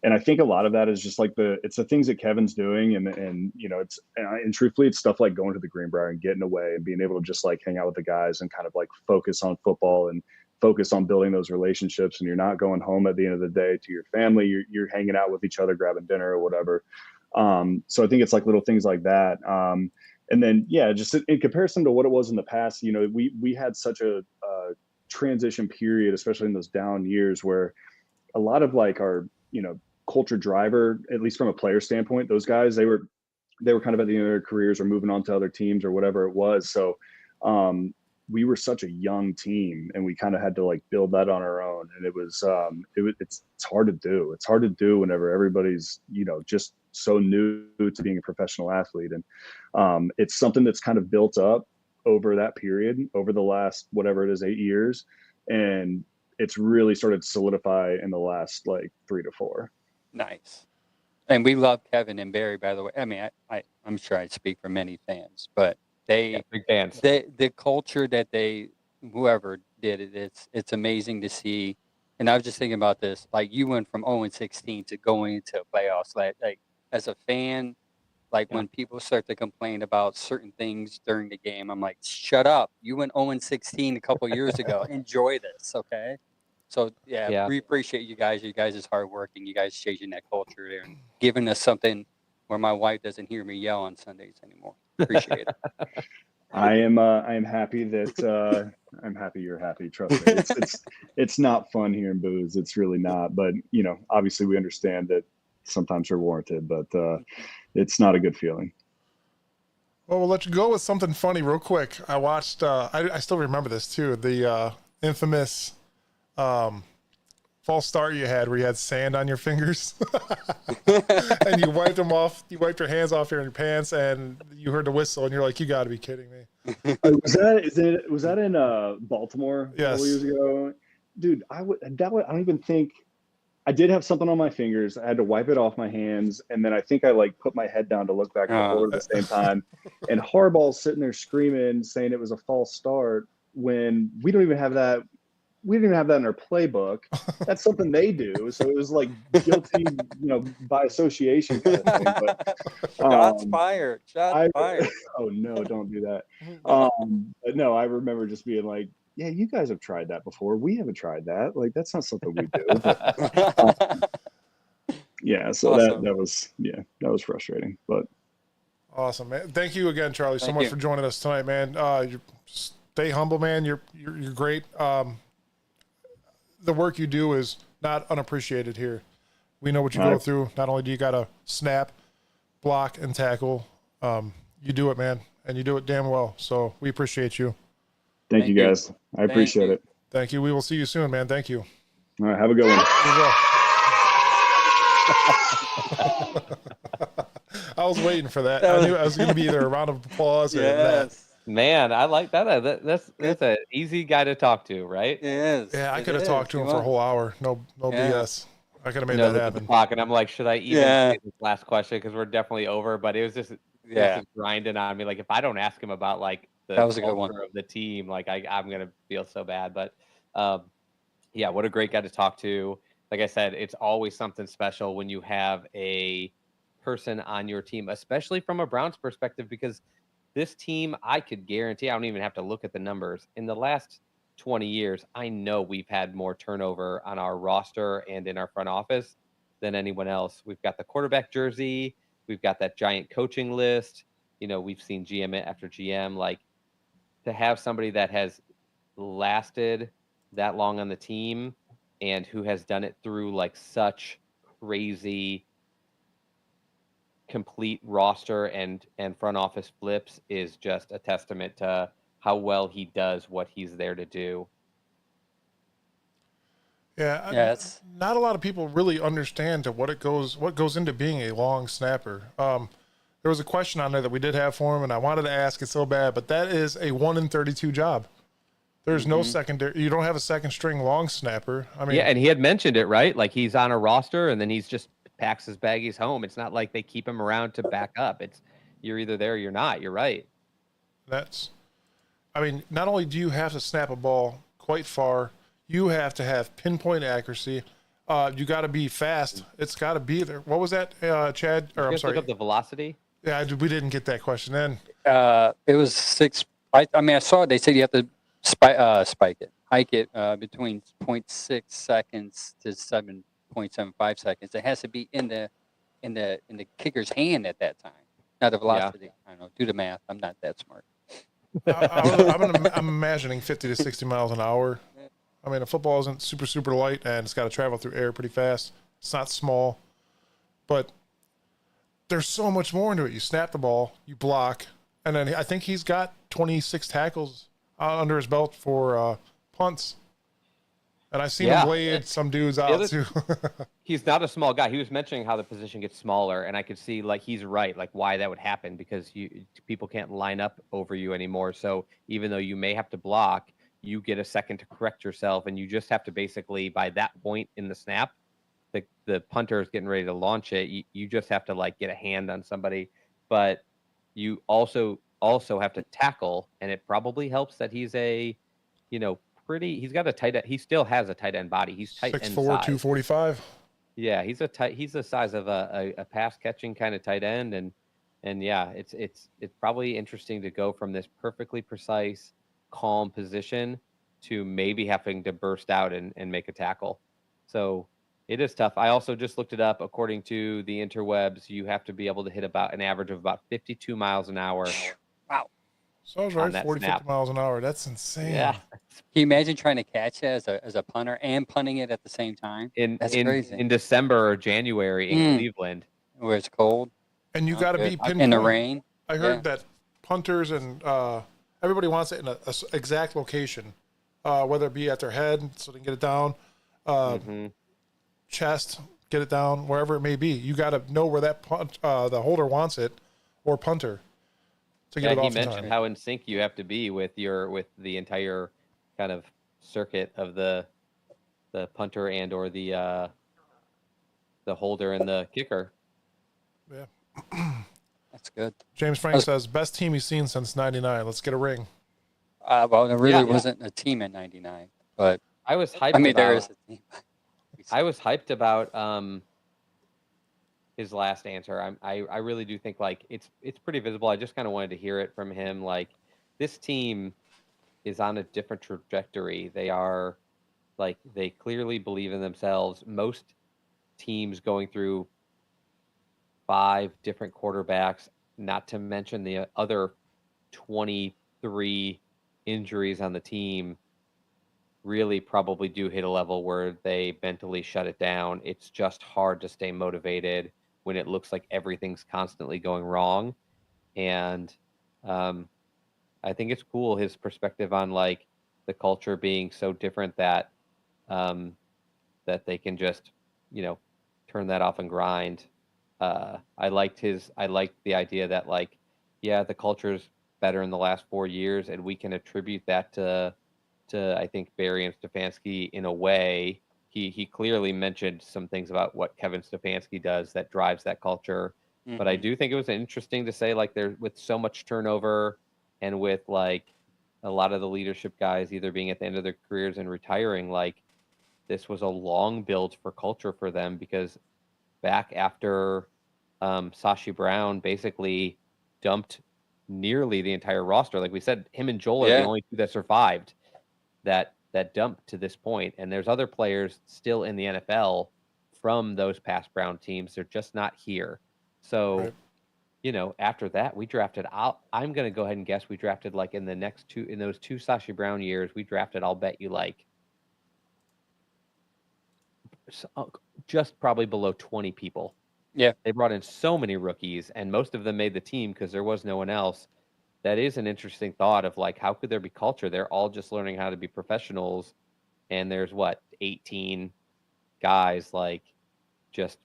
And I think a lot of that is just like it's the things that Kevin's doing, and it's and truthfully, it's stuff like going to the Greenbrier and getting away and being able to just like hang out with the guys and kind of like focus on football and focus on building those relationships. And you're not going home at the end of the day to your family. You're hanging out with each other, grabbing dinner or whatever. So I think it's like little things like that. And then, yeah, just in comparison to what it was in the past, we had such a transition period, especially in those down years, where a lot of like our, culture driver, at least from a player standpoint, those guys, they were kind of at the end of their careers or moving on to other teams or whatever it was. So, we were such a young team, and we kind of had to like build that on our own. And it's hard to do. It's hard to do whenever everybody's, just so new to being a professional athlete. And it's something that's kind of built up over that period, over the last, whatever it is, 8 years. And it's really started to solidify in the last like 3 to 4. Nice. And we love Kevin and Barry, by the way. I mean, I'm sure I speak for many fans, but big fans. The culture that whoever did it, it's amazing to see. And I was just thinking about this, like you went from 0-16 to going into playoffs. Like as a fan, like when people start to complain about certain things during the game, I'm like, shut up. You went 0-16 a couple years ago. Enjoy this, okay? So, yeah, we appreciate you guys. You guys is hardworking. You guys changing that culture there and giving us something where my wife doesn't hear me yell on Sundays anymore. Appreciate it. I am happy that I'm happy you're happy. Trust me. It's not fun hearing boos. It's really not. But, obviously we understand that sometimes they're warranted, but it's not a good feeling. Well, we'll let you go with something funny real quick. I watched, I still remember this too, the infamous false start you had where you had sand on your fingers and you wiped them off. You wiped your hands off your pants and you heard the whistle and you're like, you got to be kidding me. Was that in Baltimore? Yes. A couple years ago? Dude, I don't even think I did have something on my fingers. I had to wipe it off my hands. And then I think I like put my head down to look back at the board at the same time. And Harbaugh's sitting there screaming, saying it was a false start when we don't even have that. We didn't even have that in our playbook. That's something they do. So it was like guilty, by association kind of thing. But, Shots fired. Shots fired. Oh no, don't do that. But no, I remember just being like, yeah, you guys have tried that before. We haven't tried that. Like, that's not something we do. But, yeah, so awesome. that was frustrating. But awesome, man. Thank you again, Charlie, so much for joining us tonight, man. You stay humble, man. You're great. The work you do is not unappreciated here. We know what you go through. Not only do you got to snap, block, and tackle, you do it, man, and you do it damn well. So we appreciate you. Thank you, guys. I appreciate it. Thank you. We will see you soon, man. Thank you. All right. Have a good one. I was waiting for that. I knew I was going to be either a round of applause or that. Man, I like that. That's an easy guy to talk to, right? It is. Yeah, I could have talked to him for a wole hour. No BS. I could have made that happen. And I'm like, should I even say this last question? Because we're definitely over. But it was just grinding on me. Like, if I don't ask him about like the that was a good one of the team, like I'm gonna feel so bad. But what a great guy to talk to. Like I said, it's always something special when you have a person on your team, especially from a Browns perspective, because this team, I could guarantee, I don't even have to look at the numbers. In the last 20 years, I know we've had more turnover on our roster and in our front office than anyone else. We've got the quarterback jersey. We've got that giant coaching list. We've seen GM after GM. Like, to have somebody that has lasted that long on the team and who has done it through like such crazy complete roster and front office flips is just a testament to how well he does what he's there to do. Yeah, not a lot of people really understand what goes into being a long snapper. there was a question on there that we did have for him, and I wanted to ask it so bad, but that is a 1 in 32 job. There's no secondary. You don't have a second string long snapper. I mean, yeah, and he had mentioned it, right? Like he's on a roster and then he's just packs his baggies home. It's not like they keep him around to back up. It's you're either there or you're not. You're right. I mean, not only do you have to snap a ball quite far, you have to have pinpoint accuracy. You got to be fast. It's got to be there. What was that, Chad? Or I'm sorry. Look up the velocity. Yeah, we didn't get that question in. It was 6. I mean, I saw it. They said you have to spike it, hike it between 0.6 seconds to 7.75 seconds. It has to be in the kicker's hand at that time. Now the velocity. I don't know. Do the math. I'm not that smart. I'm imagining 50 to 60 miles an hour. I mean, a football isn't super light, and it's got to travel through air pretty fast. It's not small, but there's so much more into it. You snap the ball, you block, and then I think he's got 26 tackles under his belt for punts. And I've seen him blade some dudes out too. He's not a small guy. He was mentioning how the position gets smaller, and I could see like he's right, like why that would happen because people can't line up over you anymore. So even though you may have to block, you get a second to correct yourself, and you just have to basically by that point in the snap, the punter is getting ready to launch it. You just have to like get a hand on somebody, but you also have to tackle, and it probably helps that he's a, he's got a tight end. He still has a tight end body. He's tight 6'4", end size. 245. Yeah, he's the size of a pass catching kind of tight end, and yeah, it's probably interesting to go from this perfectly precise, calm position to maybe having to burst out and make a tackle. So it is tough. I also just looked it up. According to the interwebs, you have to be able to hit about an average of about 52 miles an hour. Wow. So I was right, 40, 50 miles an hour. That's insane. Yeah. Can you imagine trying to catch it as a punter and punting it at the same time? That's crazy. In December or January in Cleveland. Where it's cold. And you got to be pinpoint. In the rain. I heard that punters and everybody wants it in a exact location, whether it be at their head so they can get it down, chest, get it down, wherever it may be. You got to know where that the holder wants it, or punter, to get it off. He mentioned how in sync you have to be with the entire kind of circuit of the punter and or the holder and the kicker. Yeah. That's good. James Frank says, best team he's seen since 99. Let's get a ring. Well, there really wasn't a team in 99, but I was hyped there is a team. I was hyped about his last answer. I really do think like it's pretty visible. I just kind of wanted to hear it from him. Like this team is on a different trajectory. They are like they clearly believe in themselves. Most teams going through 5 different quarterbacks, not to mention the other 23 injuries on the team, really probably do hit a level where they mentally shut it down. It's just hard to stay motivated when it looks like everything's constantly going wrong. And I think it's cool his perspective on like the culture being so different that that they can just turn that off and grind. I liked the idea that like, yeah, the culture's better in the last 4 years, and we can attribute that to I think Barry and Stefanski in a way. He clearly mentioned some things about what Kevin Stefanski does that drives that culture. Mm-hmm. But I do think it was interesting to say like there with so much turnover and with like a lot of the leadership guys either being at the end of their careers and retiring, like this was a long build for culture for them because back after Sashi Brown basically dumped nearly the entire roster. Like we said, him and Joel are the only two that survived that dumped to this point. And there's other players still in the NFL from those past Brown teams. They're just not here. So, after that, we drafted out. I'm going to go ahead and guess we drafted like in those two Sashi Brown years, we drafted, I'll bet you like just probably below 20 people. Yeah. They brought in so many rookies and most of them made the team because there was no one else. That is an interesting thought of like, how could there be culture? They're all just learning how to be professionals. And there's 18 guys like just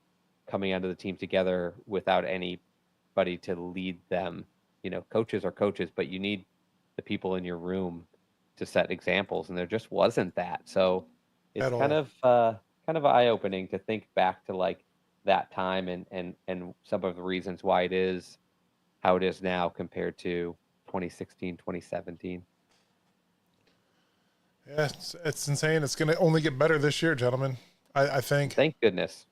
coming onto the team together without any anybody to lead them. Coaches are coaches, but you need the people in your room to set examples, and there just wasn't that. So it's kind of eye-opening to think back to like that time and some of the reasons why it is how it is now compared to 2016, 2017. Yeah, it's insane. It's going to only get better this year, gentlemen. I think. Thank goodness.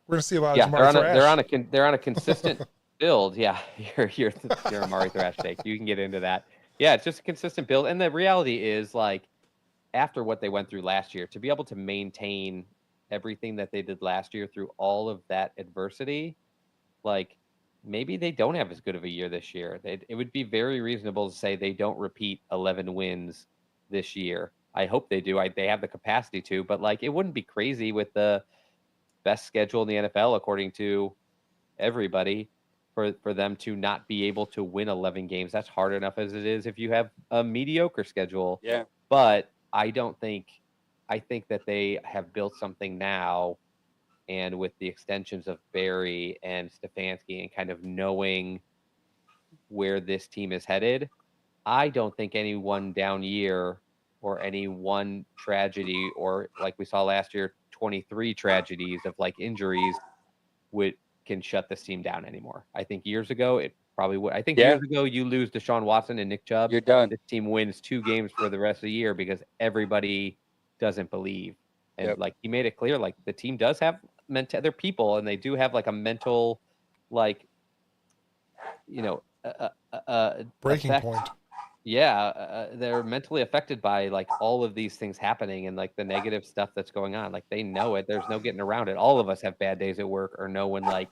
We're going to see a lot of Amari Thrash. They're on a consistent build. Yeah, you're Amari Thrash take. You can get into that. Yeah, it's just a consistent build. And the reality is, like, after what they went through last year, to be able to maintain everything that they did last year through all of that adversity, like, maybe they don't have as good of a year this year. It would be very reasonable to say they don't repeat 11 wins this year. I hope they do. They have the capacity to, but like, it wouldn't be crazy with the best schedule in the NFL, according to everybody, for them to not be able to win 11 games. That's hard enough as it is if you have a mediocre schedule. Yeah. But I think that they have built something now, and with the extensions of Barry and Stefanski and kind of knowing where this team is headed, I don't think any one down year or any one tragedy, or like we saw last year, 23 tragedies of like injuries can shut this team down anymore. I think years ago it probably would. I think years ago you lose Deshaun Watson and Nick Chubb, you're done. This team wins 2 games for the rest of the year because everybody doesn't believe. And like, he made it clear, like, the team does have they're people, and they do have like a mental, like, breaking effect. point. Yeah, they're mentally affected by like all of these things happening and like the negative stuff that's going on. Like, they know it. There's no getting around it. All of us have bad days at work, or know when like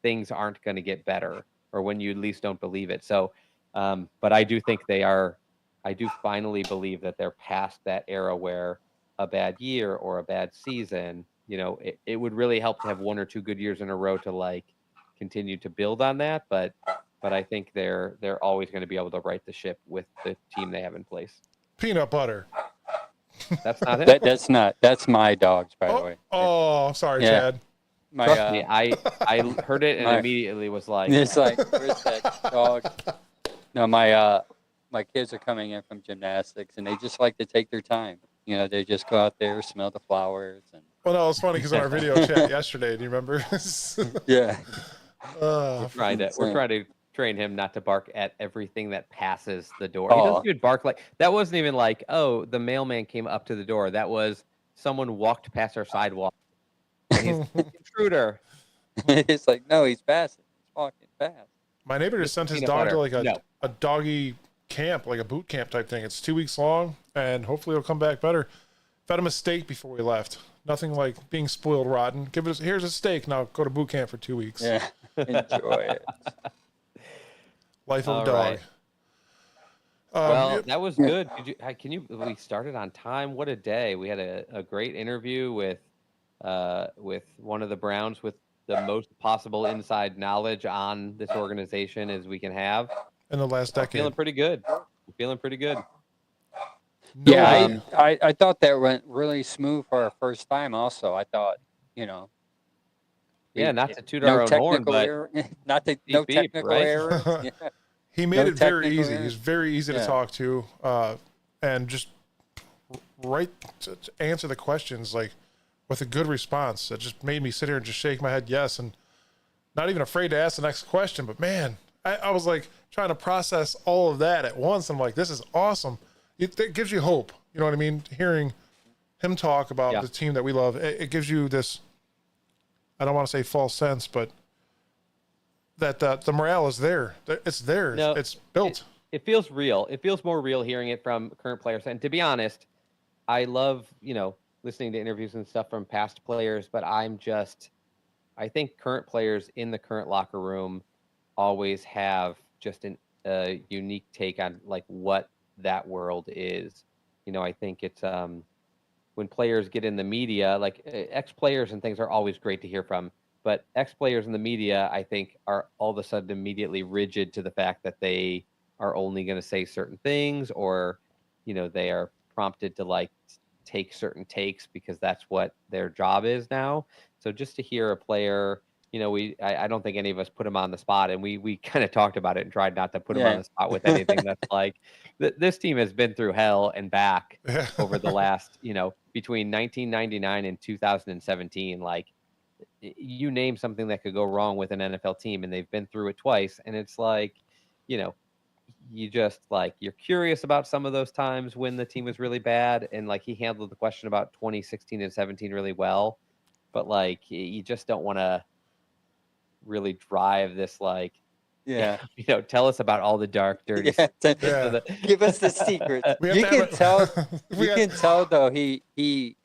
things aren't going to get better, or when you at least don't believe it. So, but I do think I do finally believe that they're past that era where a bad year or a bad season, it would really help to have 1 or 2 good years in a row to like continue to build on that. But I think they're always going to be able to right the ship with the team they have in place. Peanut butter. That's not it. That's my dogs, by the way. Oh, sorry, Chad. Trust me, I heard it and immediately was like, it's like, where's that dog? No, my kids are coming in from gymnastics, and they just like to take their time. They just go out there, smell the flowers, and. Well, no, it was funny because in our video chat yesterday, do you remember? Yeah. We're trying to train him not to bark at everything that passes the door. He doesn't even bark like that. Wasn't even like, oh, the mailman came up to the door. That was someone walked past our sidewalk. And he's an intruder. It's like, no, he's passing. He's walking fast. My neighbor just sent his dog to like a doggy camp, like a boot camp type thing. It's 2 weeks long, and hopefully it'll come back better. Fed him a steak before we left. Nothing like being spoiled rotten. Here's a steak. Now go to boot camp for 2 weeks. Yeah, enjoy it. Life of a dog. Right. Well, that was good. We started on time. What a day. We had a great interview with one of the Browns with the most possible inside knowledge on this organization as we can have. In the last decade. Feeling pretty good. Yeah, I thought that went really smooth for our first time. Also, I thought, not to toot our own horn, but no technical errors. Yeah. He made it very easy. He's very easy to talk to, and just to answer the questions like with a good response. That just made me sit here and just shake my head yes, and not even afraid to ask the next question. But man, I was like trying to process all of that at once. I'm like, this is awesome. It gives you hope. You know what I mean? Hearing him talk about the team that we love, it gives you this, I don't want to say false sense, but that the morale is there. It's there. No, it's built. It feels real. It feels more real hearing it from current players. And to be honest, I love, listening to interviews and stuff from past players, but I think current players in the current locker room always have just a unique take on like what that world is. I think it's when players get in the media, like ex-players and things are always great to hear from, but ex-players in the media, I think, are all of a sudden immediately rigid to the fact that they are only going to say certain things, or they are prompted to like take certain takes because that's what their job is now. So just to hear a player I don't think any of us put him on the spot, and we kind of talked about it and tried not to put him on Yeah. the spot with anything that's like this team has been through hell and back Yeah. over the last, between 1999 and 2017. Like, you name something that could go wrong with an NFL team, and they've been through it twice. And it's like, you just like, you're curious about some of those times when the team was really bad, and like he handled the question about 2016 and 17 really well, but like you just don't want to really drive this like, Yeah. tell us about all the dark, dirty Yeah. stuff. Yeah. Give us the secrets. We have You to can have tell. we You got- can tell though he's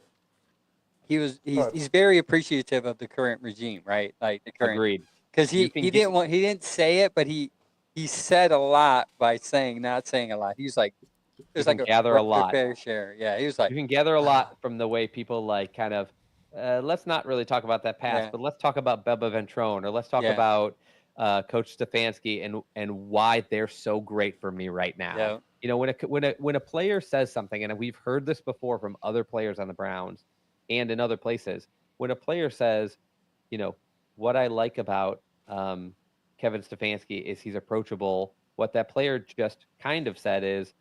very appreciative of the current regime, right? Like the current, Agreed. because You he can he get- didn't say it, but he said a lot by not saying a lot. He's like, there's can like gather a lot. fair share. Yeah, he was like, You can gather a lot from the way people like kind of, let's not really talk about that past, Yeah. but let's talk about Bubba Ventrone, or let's talk Yeah. about Coach Stefanski and why they're so great for me right now. Yeah. When a player says something, and we've heard this before from other players on the Browns and in other places, when a player says, what I like about Kevin Stefanski is he's approachable. What that player just kind of said is,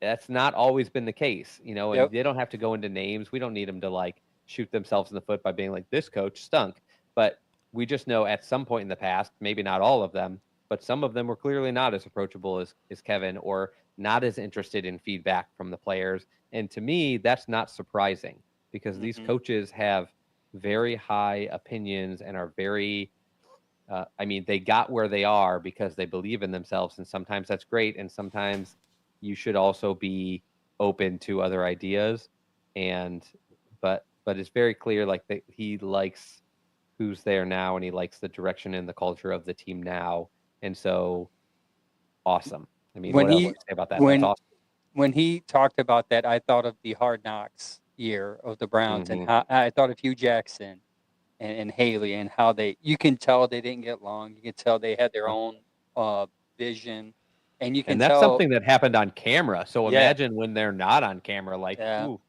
that's not always been the case, and Yep. they don't have to go into names. We don't need them to like shoot themselves in the foot by being like, this coach stunk. But we just know at some point in the past, maybe not all of them, but some of them were clearly not as approachable as Kevin, or not as interested in feedback from the players. And to me, that's not surprising, because these Mhm. coaches have very high opinions and are very, they got where they are because they believe in themselves. And sometimes that's great. And sometimes you should also be open to other ideas. But it's very clear, like, that he likes who's there now, and he likes the direction and the culture of the team now. And so, awesome. I mean, When what else he- can you say about that? when- That's awesome. when he talked about that, I thought of the Hard Knocks year of the Browns, and Mhm. how I thought of Hugh Jackson and Haley, and how you can tell they didn't get along. You can tell they had their own vision, and you can And that's tell. something that happened on camera. So Yeah. imagine when they're not on camera, like, Yeah. ooh,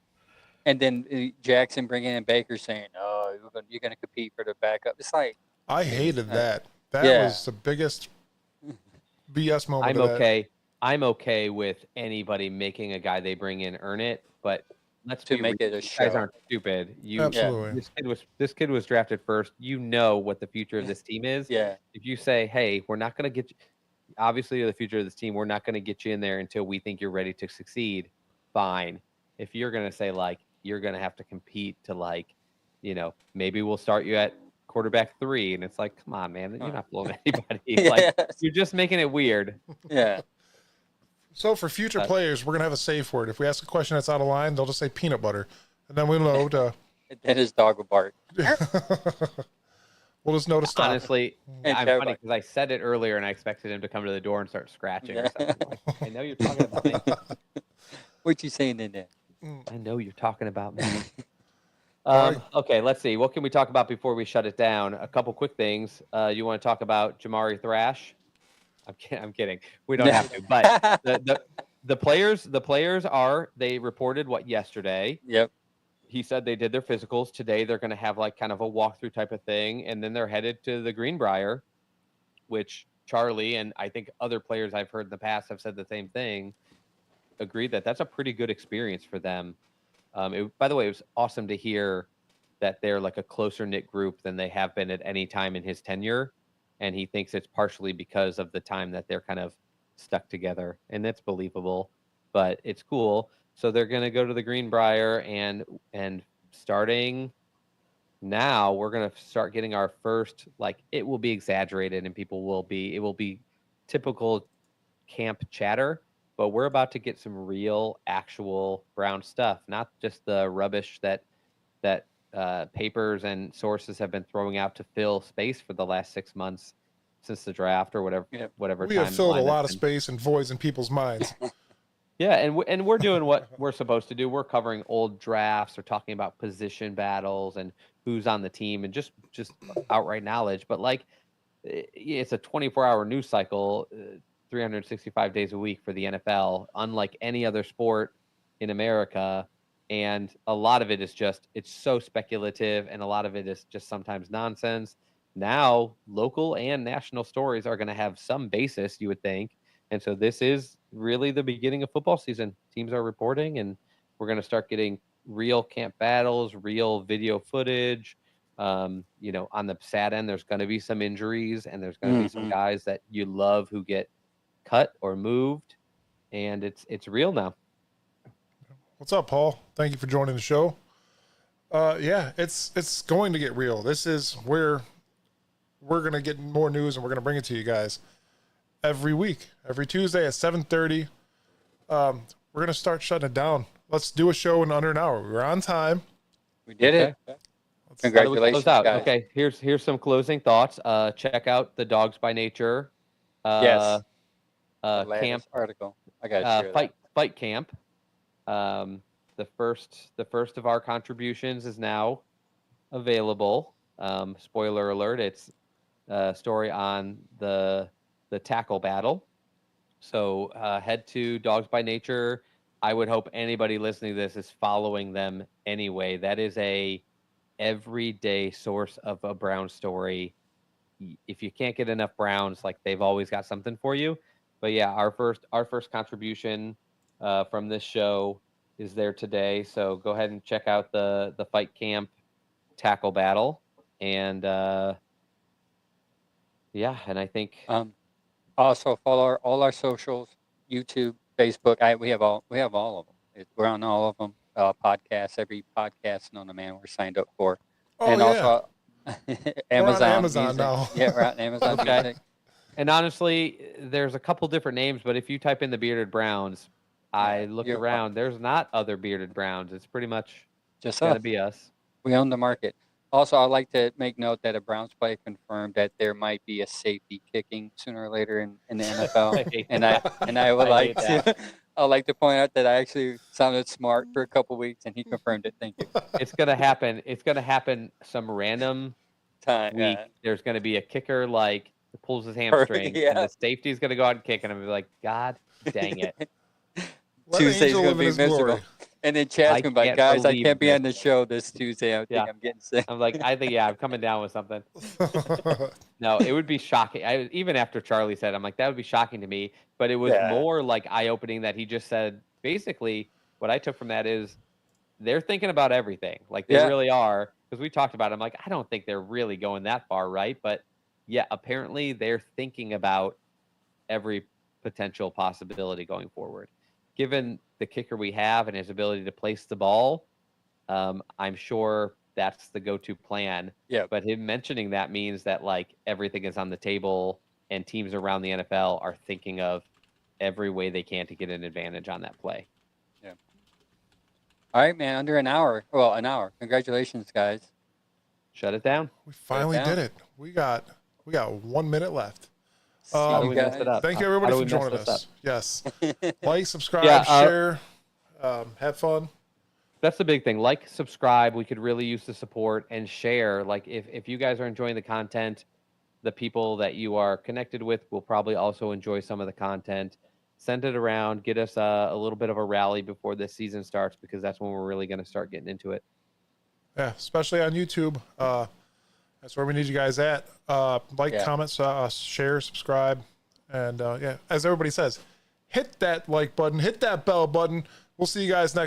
And then Jackson bringing in Baker saying, "Oh, you're going to compete for the backup." It's like, I hated that. That Yeah. was the biggest BS moment. I'm of that. okay. I'm okay with anybody making a guy they bring in earn it, but let's to be make real. it a You show. guys aren't stupid. Absolutely. This kid was drafted first. You know what the future of this team is. Yeah. If you say, hey, we're not going to get you, obviously you're the future of this team, we're not going to get you in there until we think you're ready to succeed, fine. If you're going to say, like, you're going to have to compete to, like, maybe we'll start you at quarterback 3, and it's like, come on, man, you're not blowing anybody. Like, Yes. you're just making it weird. Yeah. So for future players, we're gonna have a safe word. If we ask a question that's out of line, they'll just say peanut butter, and then we know to. Then his dog will bark. We'll just know to stop. Honestly, And I'm Chubb, funny because I said it earlier and I expected him to come to the door and start scratching or Yeah. something. Like, I know you're talking about me. What you saying in there? I know you're talking about me. All right. Okay, let's see. What can we talk about before we shut it down? A couple quick things. You want to talk about Jamari Thrash? I'm kidding. We don't have to. But the players are, they reported yesterday. Yep. He said they did their physicals. Today they're going to have like kind of a walkthrough type of thing, and then they're headed to the Greenbrier, which Charlie and I think other players I've heard in the past have said the same thing. Agreed that that's a pretty good experience for them. By the way, it was awesome to hear that they're like a closer knit group than they have been at any time in his tenure, and he thinks it's partially because of the time that they're kind of stuck together, and that's believable. But it's cool. So they're going to go to the Greenbrier, and starting now, we're going to start getting our first, like, it will be exaggerated and it will be typical camp chatter, but we're about to get some real, actual Brown stuff, not just the rubbish that papers and sources have been throwing out to fill space for the last 6 months since the draft or whatever. Yep. Whatever We have filled a timeline lot that's of been. space and voids in people's minds. Yeah, and we're doing what we're supposed to do. We're covering old drafts or talking about position battles and who's on the team and just outright knowledge. But like, it's a 24-hour news cycle, 365 days a week for the NFL, unlike any other sport in America. And a lot of it is it's so speculative, and a lot of it is just sometimes nonsense. now local and national stories are going to have some basis, you would think. And so this is really the beginning of football season. Teams are reporting, and we're going to start getting real camp battles, real video footage. On the sad end, there's going to be some injuries, and there's going to be some guys that you love who get cut or moved, and it's real now. What's up, Paul? Thank you for joining the show. Yeah, it's going to get real. This is where we're going to get more news, and we're going to bring it to you guys every week, every Tuesday at 7:30. We're going to start shutting it down. Let's do a show in under an hour. We were on time. We did it. Congratulations, guys. Okay, here's some closing thoughts. Check out the Dogs by Nature. Yes. Camp article. I got to fight camp. The first of our contributions is now available. Spoiler alert! It's a story on the tackle battle. So head to Dogs by Nature. I would hope anybody listening to this is following them anyway. That is a everyday source of a Brown story. If you can't get enough Browns, like, they've always got something for you. But yeah, our first contribution from this show is there today. So go ahead and check out the Fight Camp tackle battle. And and I think also follow all our socials, YouTube, Facebook. We have all of them. We're on all of them. Podcasts, every podcast known to man, we're signed up for. Oh, and yeah. also Amazon. We're on Amazon Music. now. Yeah, we're on Amazon Okay. Music. And honestly, there's a couple different names, but if you type in the Bearded Browns, I looked you're around. There's not other Bearded Browns. It's pretty much Just going us. to be us. We own the market. Also, I'd like to make note that a Browns player confirmed that there might be a safety kicking sooner or later in the NFL, and I would like to. I'd like to point out that I actually sounded smart for a couple weeks, and he confirmed it. Thank you. It's going to happen. It's going to happen some random Time. week. There's going to be a kicker like pulls his hamstring, and the safety's going to go out and kick, and I'm going to be like, God dang it. Let Tuesday's Angel going to live in be his miserable. glory. And then Chad's going to be like, can't guys, I believe can't be this. on the show this Tuesday. I think I'm getting sick. I'm like, I think, I'm coming down with something. No, it would be shocking. Even after Charlie said, I'm like, that would be shocking to me. But it was more like eye-opening that he just said, basically, what I took from that is they're thinking about everything. Like, they really are. Because we talked about it. I'm like, I don't think they're really going that far, right? But, yeah, apparently they're thinking about every potential possibility going forward. Given the kicker we have and his ability to place the ball, I'm sure that's the go-to plan. Yeah. But him mentioning that means that, like, everything is on the table and teams around the NFL are thinking of every way they can to get an advantage on that play. Yeah. All right, man. Under an hour. Well, an hour. Congratulations, guys. Shut it down. We finally did it. We got 1 minute left. How do we mess it up? Thank you, How everybody, do for we joining mess this us. Yes. Like, subscribe, Yeah, share, have fun. That's the big thing. Like, subscribe. We could really use the support, and share. Like, if you guys are enjoying the content, the people that you are connected with will probably also enjoy some of the content. Send it around. Get us a little bit of a rally before this season starts, because that's when we're really going to start getting into it. Yeah, especially on YouTube. That's where we need you guys at. Comment, share, subscribe. And, as everybody says, hit that like button, hit that bell button. We'll see you guys next